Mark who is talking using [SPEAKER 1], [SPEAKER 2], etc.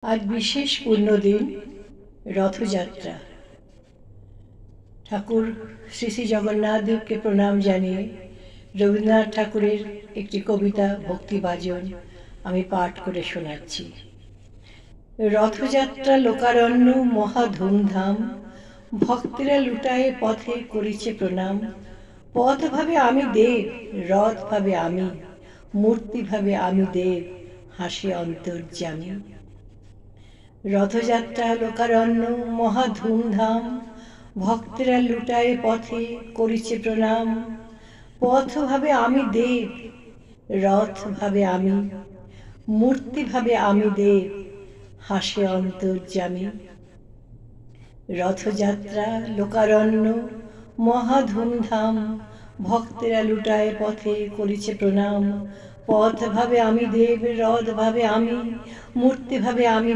[SPEAKER 1] আজ বিশেষ পুণ্যদিন, রথযাত্রা। ঠাকুর শ্রী শ্রী জগন্নাথ দেবকে প্রণাম জানিয়ে রবীন্দ্রনাথ ঠাকুরের একটি কবিতা ভক্তিবাজন আমি পাঠ করে শোনাচ্ছি। রথযাত্রা লোকারণ্য মহা ধুমধাম, ভক্তেরা লুটায়ে পথে করিছে প্রণাম। পথ ভাবে আমি দেব, রথ ভাবে আমি, মূর্তি ভাবে আমি দেব, হাসে অন্তর্যামী। রথযাত্রা লোকারণ্য মহা ধুমধাম, ভক্তেরা লুটায়ে পথে করিছে প্রণাম। পথ ভাবে আমি দেব, রথ ভাবে আমি, মূর্তি ভাবে আমি দেব, হাসে অন্তর্যামী। রথযাত্রা লোকারণ্য মহা ধুমধাম, ভক্তেরা লুটায়ে পথে করিছে প্রণাম। পথ ভাবে আমি দেব, রথ ভাবে আমি, মূর্তি ভাবে আমি